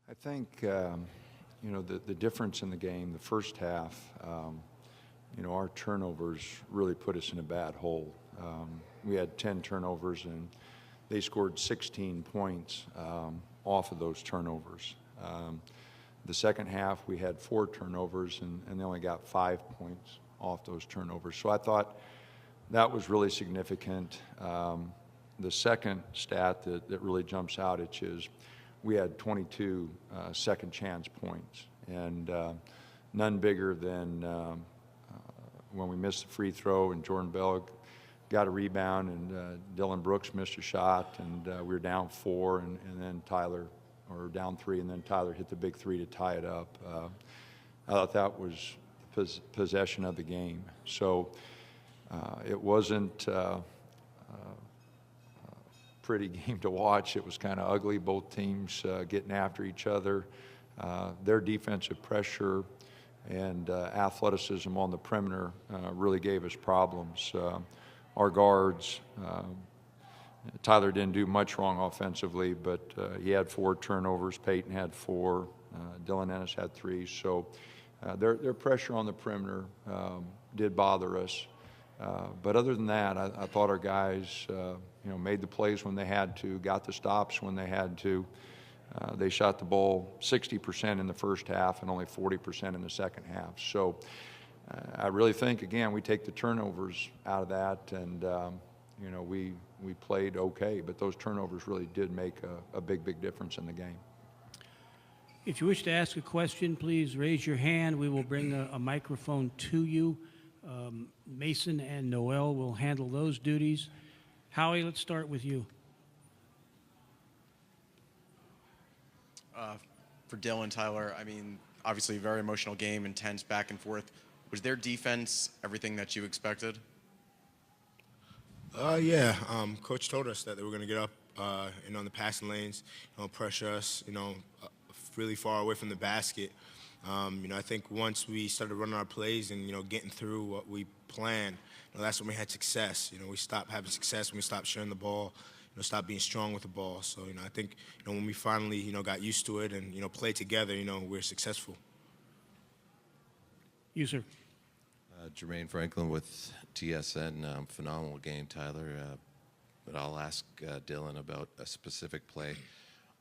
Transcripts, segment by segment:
I think, the difference in the game, the first half, our turnovers really put us in a bad hole. We had 10 turnovers, and they scored 16 points off of those turnovers. The second half, we had 4 turnovers, and they only got 5 points off those turnovers. So I thought that was really significant. The second stat that really jumps out at you is we had 22 second chance points, and none bigger than when we missed the free throw and Jordan Bell got a rebound, and Dylan Brooks missed a shot, and we were down 4, and then down 3, and then Tyler hit the big 3 to tie it up. I thought that was possession of the game. So it wasn't a pretty game to watch. It was kind of ugly, both teams getting after each other. Their defensive pressure and athleticism on the perimeter really gave us problems. Our guards, Tyler didn't do much wrong offensively, but he had 4 turnovers. Peyton had 4. Dylan Ennis had 3. So their pressure on the perimeter did bother us. But other than that, I thought our guys, made the plays when they had to, got the stops when they had to. They shot the ball 60% in the first half and only 40% in the second half. So I really think, again, we take the turnovers out of that, and we played okay. But those turnovers really did make a big difference in the game. If you wish to ask a question, please raise your hand. We will bring a microphone to you. Mason and Noel will handle those duties. Howie, let's start with you. For Dylan, Tyler, obviously a very emotional game, intense back and forth. Was their defense everything that you expected? Yeah. Coach told us that they were going to get up, in the passing lanes, pressure us, really far away from the basket. I think once we started running our plays and, getting through what we planned, that's when we had success. We stopped having success when we stopped sharing the ball, stopped being strong with the ball. So, I think, when we finally, got used to it and, played together, we're successful. You, sir. Jermaine Franklin with TSN. Phenomenal game, Tyler. But I'll ask Dylan about a specific play.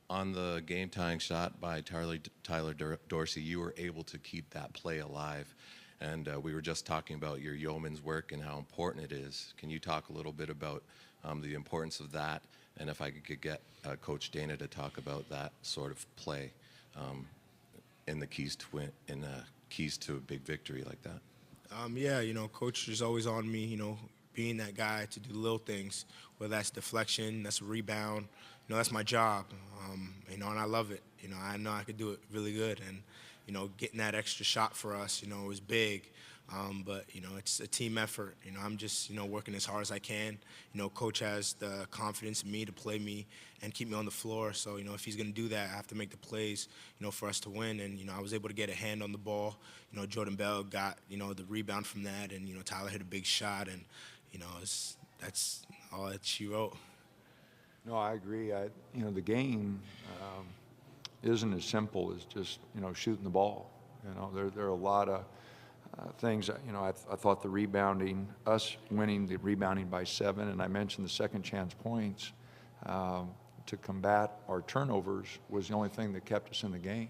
On the game-tying shot by Tyler Dorsey, you were able to keep that play alive. And we were just talking about your yeoman's work and how important it is. Can you talk a little bit about the importance of that? And if I could get Coach Dana to talk about that sort of play in the keys to win, in keys to a big victory like that. Yeah, Coach is always on me, being that guy to do little things, whether that's deflection, that's a rebound. That's my job, and I love it. I know I could do it really good, and, getting that extra shot for us, was big. But, it's a team effort. I'm just, working as hard as I can. Coach has the confidence in me to play me and keep me on the floor. So, if he's going to do that, I have to make the plays, for us to win. And, I was able to get a hand on the ball. Jordan Bell got, the rebound from that. And, Tyler hit a big shot. And, that's all that she wrote. No, I agree. The game isn't as simple as just, shooting the ball. There are a lot of things. I thought the rebounding, us winning the rebounding by 7, and I mentioned the second chance points to combat our turnovers was the only thing that kept us in the game.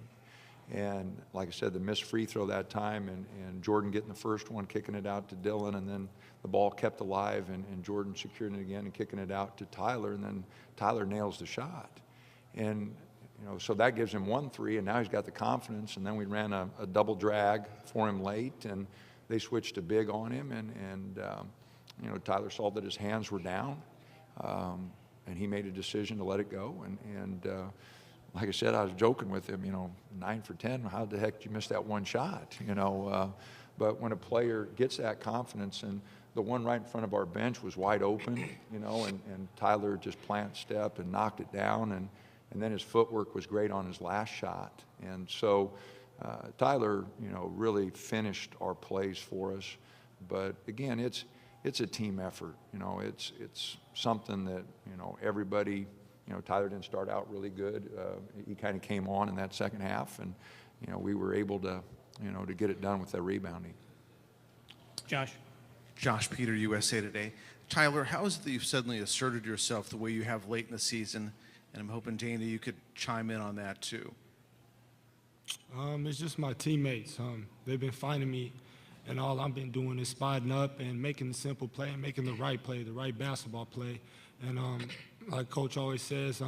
And like I said, the missed free throw that time, and Jordan getting the first one, kicking it out to Dylan, and then the ball kept alive, and Jordan securing it again and kicking it out to Tyler, and then Tyler nails the shot. And so that gives him 1-3, and now he's got the confidence. And then we ran a double drag for him late, and they switched to big on him, and Tyler saw that his hands were down, and he made a decision to let it go. And like I said, I was joking with him, 9 for 10. How the heck did you miss that one shot? But when a player gets that confidence, and the one right in front of our bench was wide open, and Tyler just plant stepped and knocked it down, and then his footwork was great on his last shot. And so Tyler, really finished our plays for us. But again, it's a team effort. It's something that, everybody, Tyler didn't start out really good. He kind of came on in that second half, and, we were able to, to get it done with that rebounding. Josh. Josh Peter, USA Today. Tyler, how is it that you've suddenly asserted yourself the way you have late in the season? And I'm hoping, Dana, you could chime in on that too. It's just my teammates. They've been finding me, and all I've been doing is spotting up and making the simple play and making the right play, the right basketball play. And like Coach always says,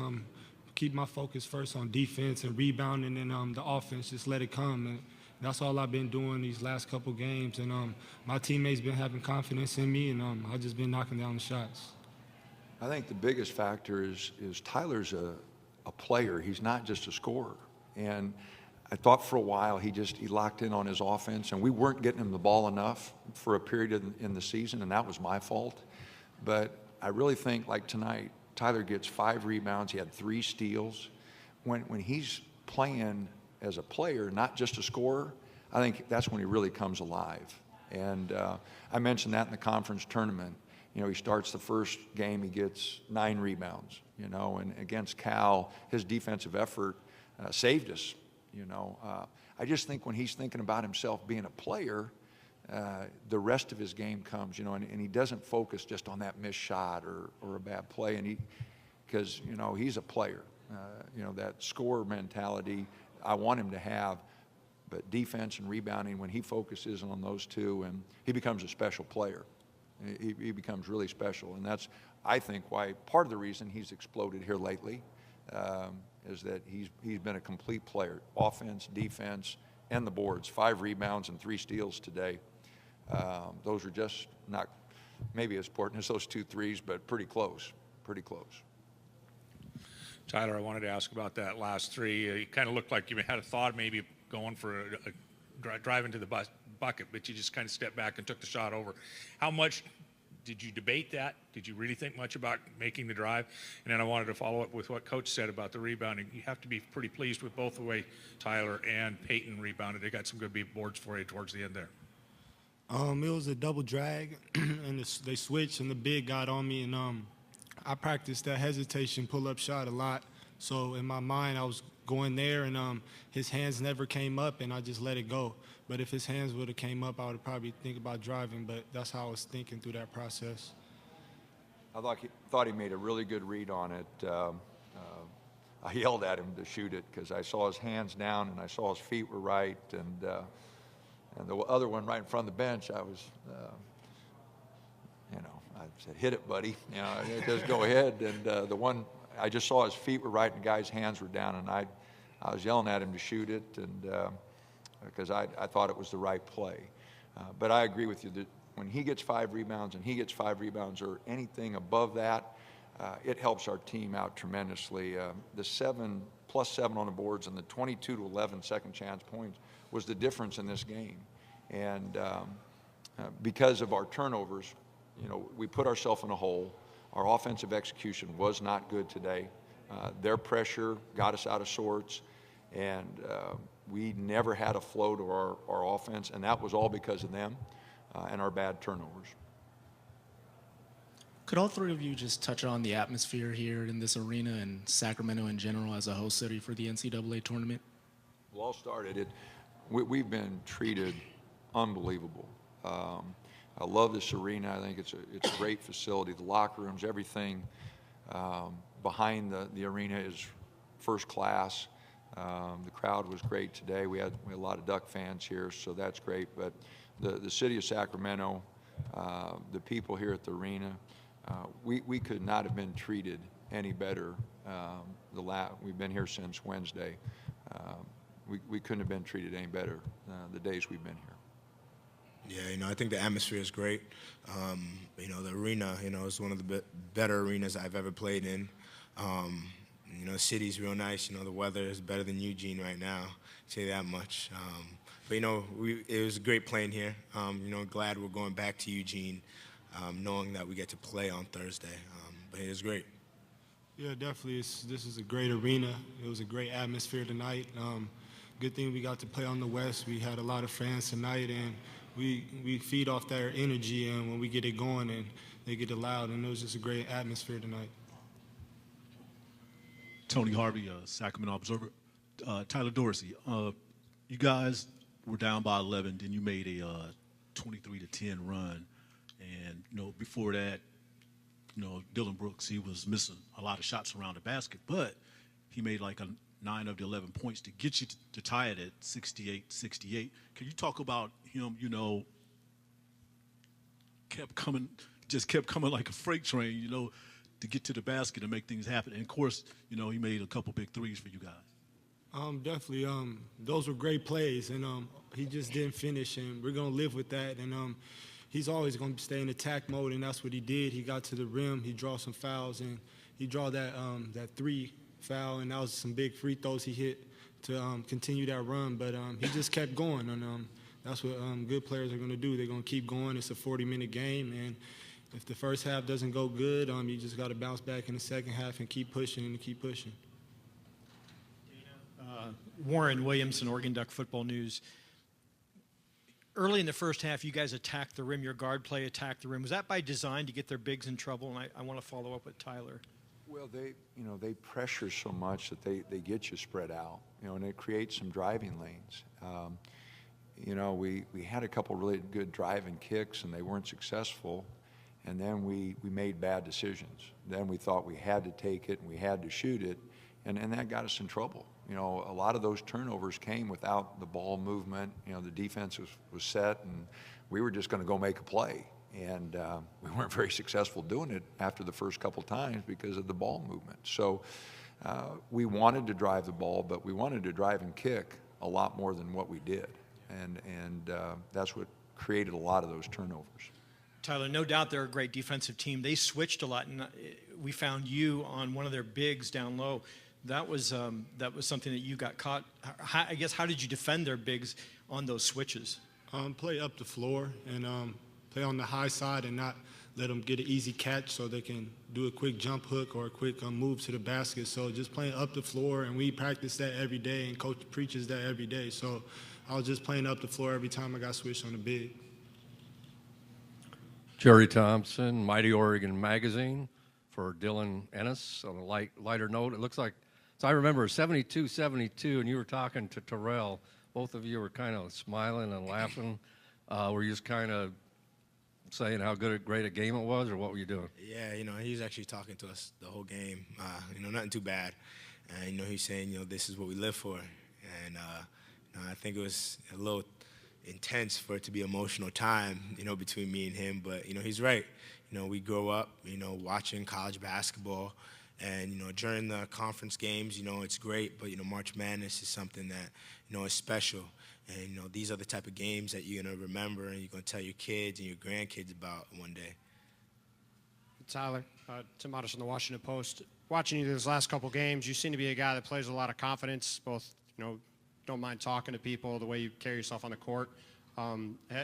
keep my focus first on defense and rebounding, and the offense, just let it come. And that's all I've been doing these last couple games. And my teammates been having confidence in me, and I've just been knocking down the shots. I think the biggest factor is Tyler's a player. He's not just a scorer. And I thought for a while he locked in on his offense, and we weren't getting him the ball enough for a period in the season, and that was my fault. But I really think, like tonight, Tyler gets 5 rebounds. He had 3 steals. When he's playing as a player, not just a scorer, I think that's when he really comes alive. And I mentioned that in the conference tournament. He starts the first game, he gets 9 rebounds, and against Cal, his defensive effort saved us, I just think when he's thinking about himself being a player, the rest of his game comes, and he doesn't focus just on that missed shot or a bad play, because he's a player, that scorer mentality I want him to have, but defense and rebounding, when he focuses on those two, and he becomes a special player. He becomes really special, and that's, I think, why part of the reason he's exploded here lately is that he's been a complete player, offense, defense, and the boards. 5 rebounds and 3 steals today. Those are just not maybe as important as those 2 threes, but pretty close, pretty close. Tyler, I wanted to ask about that last 3. You kind of looked like you had a thought maybe going for a drive into the bucket, but you just kind of stepped back and took the shot over. How much did you debate that? Did you really think much about making the drive? And then I wanted to follow up with what Coach said about the rebounding. You have to be pretty pleased with both the way Tyler and Peyton rebounded. They got some good boards for you towards the end there. It was a double drag, and they switched, and the big got on me, and I practiced that hesitation pull-up shot a lot. So in my mind, I was going there, and his hands never came up, and I just let it go. But if his hands would have came up, I would have probably think about driving, but that's how I was thinking through that process. I thought he made a really good read on it. I yelled at him to shoot it because I saw his hands down and I saw his feet were right, and the other one right in front of the bench, I was, I said, hit it, buddy. Just go ahead. And the one, I just saw his feet were right and the guy's hands were down, and I was yelling at him to shoot it, and because I thought it was the right play. But I agree with you that when he gets 5 rebounds and he gets 5 rebounds or anything above that, it helps our team out tremendously. The 7 plus 7 on the boards and the 22 to 11 second chance points was the difference in this game. And because of our turnovers, we put ourselves in a hole. Our offensive execution was not good today. Their pressure got us out of sorts, and we never had a flow to our offense, and that was all because of them and our bad turnovers. Could all 3 of you just touch on the atmosphere here in this arena and Sacramento in general as a host city for the NCAA tournament? Well, all started. We've been treated unbelievable. I love this arena. I think it's a great facility. The locker rooms, everything behind the arena is first class. The crowd was great today. We had a lot of Duck fans here, so that's great. But the city of Sacramento, the people here at the arena, we could not have been treated any better. We've been here since Wednesday. We couldn't have been treated any better the days we've been here. Yeah, I think the atmosphere is great. The arena, is one of the better arenas I've ever played in. The city's real nice. The weather is better than Eugene right now. Say that much. But it was great playing here. Glad we're going back to Eugene, knowing that we get to play on Thursday. But it was great. Yeah, definitely. This is a great arena. It was a great atmosphere tonight. Good thing we got to play on the West. We had a lot of fans tonight, and we feed off their energy, and when we get it going, and they get it loud, and it was just a great atmosphere tonight. Tony Harvey, Sacramento Observer. Tyler Dorsey, you guys were down by 11, then you made a 23-10 run, and before that, Dylan Brooks, he was missing a lot of shots around the basket, but he made like 9 of the 11 points to get you to tie it at 68-68. Can you talk about him? Kept coming like a freight train, to get to the basket and make things happen. And of course, he made a couple big threes for you guys. Definitely. Those were great plays, and he just didn't finish, and we're gonna live with that. And he's always gonna stay in attack mode, and that's what he did. He got to the rim, he draw some fouls, and he draw that 3 foul, and that was some big free throws he hit to continue that run. But he just kept going, and that's what good players are gonna do. They're gonna keep going. It's a 40-minute game, and if the first half doesn't go good, you just got to bounce back in the second half and keep pushing and keep pushing. Warren Williamson, Oregon Duck Football News. Early in the first half, you guys attacked the rim. Your guard play attacked the rim. Was that by design to get their bigs in trouble? And I want to follow up with Tyler. Well, they pressure so much that they get you spread out, and it creates some driving lanes. We had a couple really good driving kicks, and they weren't successful. And then we made bad decisions. Then we thought we had to take it and we had to shoot it, and that got us in trouble. A lot of those turnovers came without the ball movement. The defense was set, and we were just going to go make a play. And we weren't very successful doing it after the first couple times because of the ball movement. So we wanted to drive the ball, but we wanted to drive and kick a lot more than what we did. And that's what created a lot of those turnovers. Tyler, no doubt they're a great defensive team. They switched a lot, and we found you on one of their bigs down low. That was something that you got caught. I guess, how did you defend their bigs on those switches? Play up the floor and play on the high side and not let them get an easy catch so they can do a quick jump hook or a quick move to the basket. So just playing up the floor, and we practice that every day, and coach preaches that every day. So I was just playing up the floor every time I got switched on the big. Jerry Thompson, Mighty Oregon Magazine, for Dylan Ennis. On a lighter note, it looks like, so I remember 72-72, and you were talking to Terrell. Both of you were kind of smiling and laughing. Were you just kind of saying how great a game it was, or what were you doing? Yeah, he was actually talking to us the whole game. Nothing too bad. And he's saying, this is what we live for. And I think it was a little intense for it to be emotional time, between me and him. But he's right. We grow up, watching college basketball, and during the conference games, it's great. But March Madness is something that is special. And these are the type of games that you're gonna remember and you're gonna tell your kids and your grandkids about one day. Tyler, Tim Ottis from the Washington Post. Watching you these last couple games, you seem to be a guy that plays with a lot of confidence. Both, don't mind talking to people, the way you carry yourself on the court.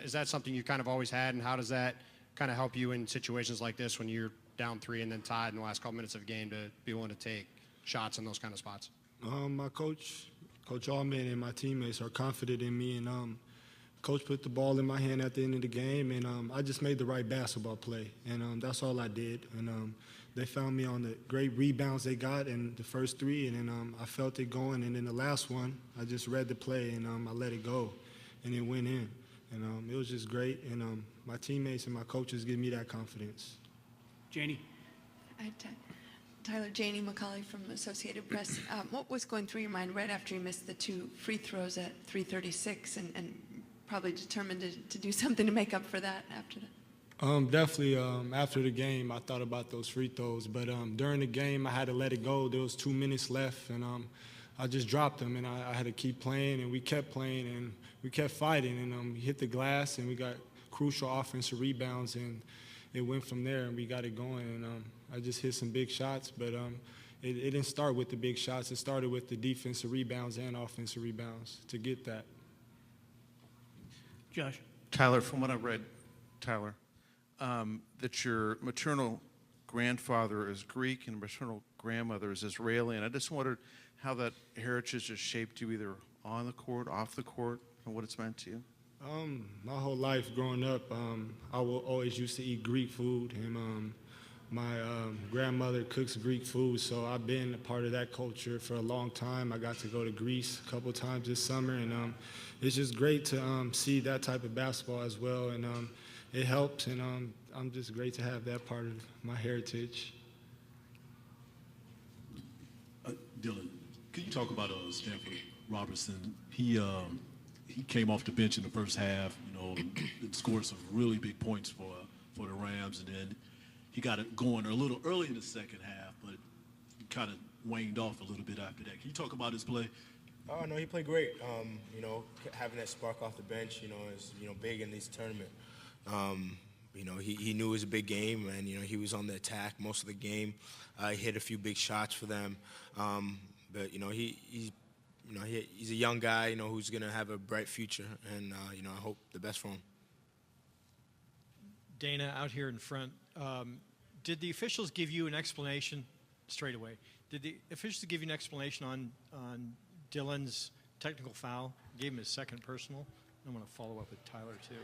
Is that something you kind of always had, and how does that kind of help you in situations like this when you're down 3 and then tied in the last couple minutes of the game to be willing to take shots in those kind of spots? My coach Altman, and my teammates are confident in me, and coach put the ball in my hand at the end of the game, and I just made the right basketball play, and that's all I did. And they found me on the great rebounds they got in the first 3, and then I felt it going, and then the last one, I just read the play, and I let it go, and it went in. And it was just great, and my teammates and my coaches give me that confidence. Janie. Tyler, Janie McCauley from Associated Press. What was going through your mind right after you missed the 2 free throws at 3:36, and probably determined to do something to make up for that after that? Definitely after the game, I thought about those free throws. But during the game, I had to let it go. There was 2 minutes left, and I just dropped them, and I had to keep playing, and we kept playing, and we kept fighting, and we hit the glass, and we got crucial offensive rebounds, and it went from there, and we got it going. And I just hit some big shots, but it didn't start with the big shots. It started with the defensive rebounds and offensive rebounds to get that. Josh. Tyler, from what I read, Tyler, that your maternal grandfather is Greek and maternal grandmother is Israeli, and I just wondered how that heritage has shaped you either on the court, off the court, and what it's meant to you. My whole life growing up, I always used to eat Greek food, and my grandmother cooks Greek food, so I've been a part of that culture for a long time. I got to go to Greece a couple times this summer, and it's just great to see that type of basketball as well, and it helps, and I'm just great to have that part of my heritage. Dylan, can you talk about Stanford Robertson? He came off the bench in the first half, and scored some really big points for the Rams, and then he got it going a little early in the second half, but he kind of waned off a little bit after that. Can you talk about his play? Oh no, he played great. Having that spark off the bench, is big in this tournament. He knew it was a big game, and he was on the attack most of the game. He hit a few big shots for them, but he's a young guy, who's gonna have a bright future, and I hope the best for him. Dana, out here in front, did the officials give you an explanation straight away? Did the officials give you an explanation on Dylan's technical foul? Gave him his second personal. I'm going to follow up with Tyler too.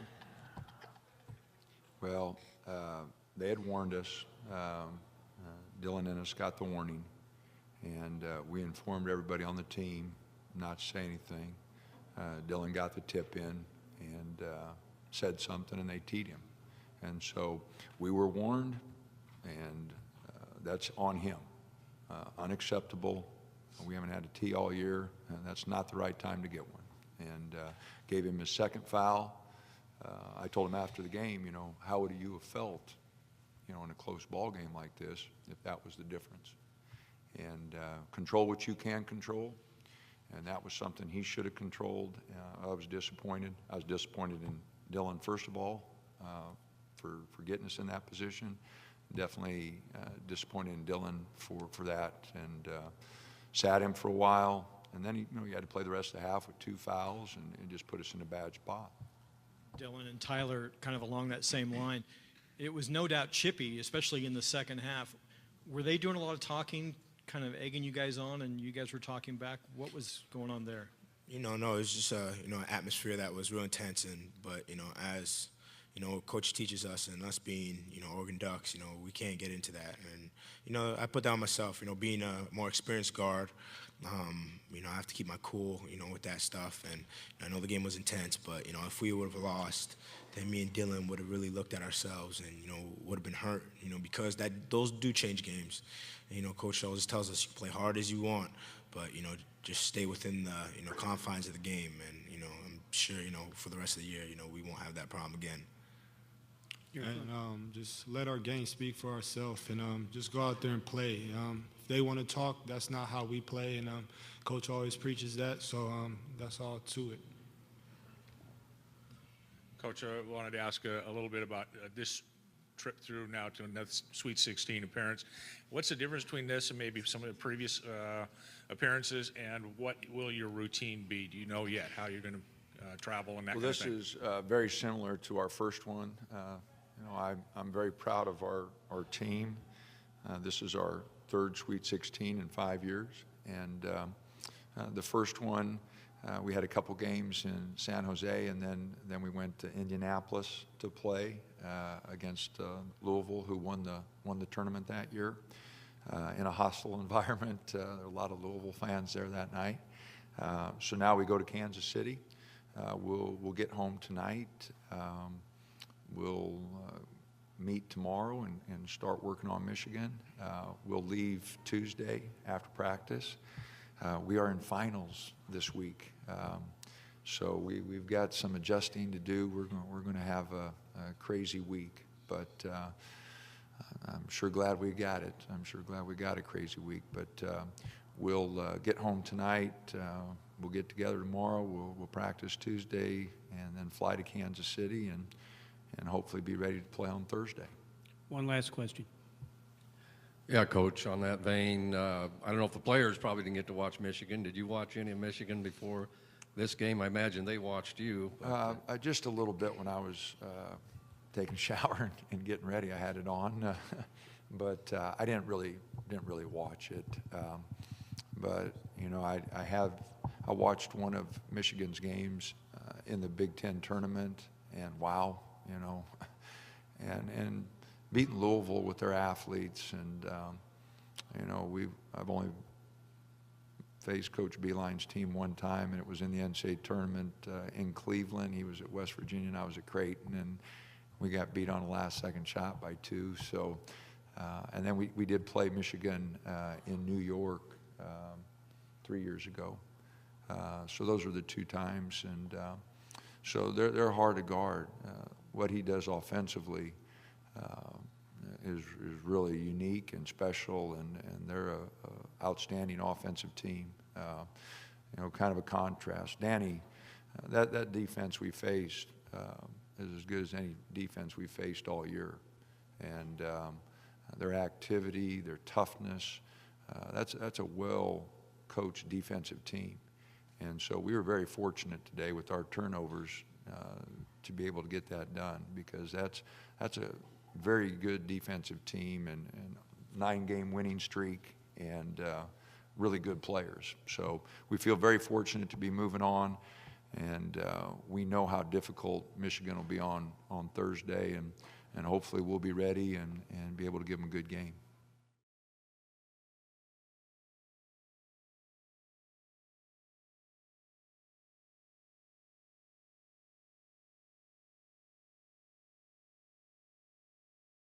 Well, they had warned us. Dylan Ennis got the warning, and we informed everybody on the team not to say anything. Dylan got the tip in and said something, and they teed him. And so we were warned, and that's on him. Unacceptable. We haven't had a tee all year, and that's not the right time to get one. And gave him his second foul. I told him after the game, how would you have felt, in a close ball game like this if that was the difference? And control what you can control. And that was something he should have controlled. I was disappointed. I was disappointed in Dylan, first of all, for getting us in that position. Definitely disappointed in Dylan for that, and sat him for a while. And then he had to play the rest of the half with 2 fouls, and it just put us in a bad spot. Dylan and Tyler kind of along that same line. It was no doubt chippy, especially in the second half. Were they doing a lot of talking, kind of egging you guys on, and you guys were talking back? What was going on there? No, it was just an atmosphere that was real intense, but as Coach teaches us, and us being, Oregon Ducks, we can't get into that. And, I put down myself, being a more experienced guard, I have to keep my cool, with that stuff. And I know the game was intense, but, if we would have lost, then me and Dylan would have really looked at ourselves and, would have been hurt, because those do change games. And, Coach always tells us you can play hard as you want, but, just stay within the, confines of the game. And, I'm sure, for the rest of the year, we won't have that problem again. And just let our game speak for ourselves, and just go out there and play. If they want to talk, that's not how we play, and Coach always preaches that, so that's all to it. Coach, I wanted to ask a little bit about this trip through now to another Sweet 16 appearance. What's the difference between this and maybe some of the previous appearances, and what will your routine be? Do you know yet how you're going to travel and that kind of thing? This is very similar to our first one. I'm very proud of our team. This is our 3rd Sweet 16 in 5 years. And the first one, we had a couple games in San Jose, and then we went to Indianapolis to play against Louisville, who won the tournament that year in a hostile environment. There were a lot of Louisville fans there that night. So now we go to Kansas City. We'll get home tonight. We'll meet tomorrow and start working on Michigan. We'll leave Tuesday after practice. We are in finals this week, so we've got some adjusting to do. We're going to have a crazy week, but I'm sure glad we got it. I'm sure glad we got a crazy week, but we'll get home tonight. We'll get together tomorrow. We'll practice Tuesday and then fly to Kansas City and hopefully be ready to play on Thursday. One last question. Yeah, Coach, on that vein, I don't know if the players probably didn't get to watch Michigan. Did you watch any of Michigan before this game? I imagine they watched you. Just a little bit when I was taking a shower and getting ready. I had it on, but I didn't really watch it. But I watched one of Michigan's games in the Big Ten tournament, and wow, and beaten Louisville with their athletes, and you know, I've only faced Coach Beeline's team one time, and it was in the NCAA tournament in Cleveland. He was at West Virginia, and I was at Creighton, and we got beat on a last-second shot by 2. So, and then we did play Michigan in New York 3 years ago. So those were the 2 times, and so they're hard to guard. What he does offensively is really unique and special, and they're a outstanding offensive team. You know, kind of a contrast. Danny, that defense we faced is as good as any defense we faced all year, and their activity, their toughness, that's a well-coached defensive team. And so we were very fortunate today with our turnovers to be able to get that done, because that's a very good defensive team, and 9-game winning streak, and really good players. So we feel very fortunate to be moving on, and we know how difficult Michigan will be on Thursday, and hopefully we'll be ready and be able to give them a good game.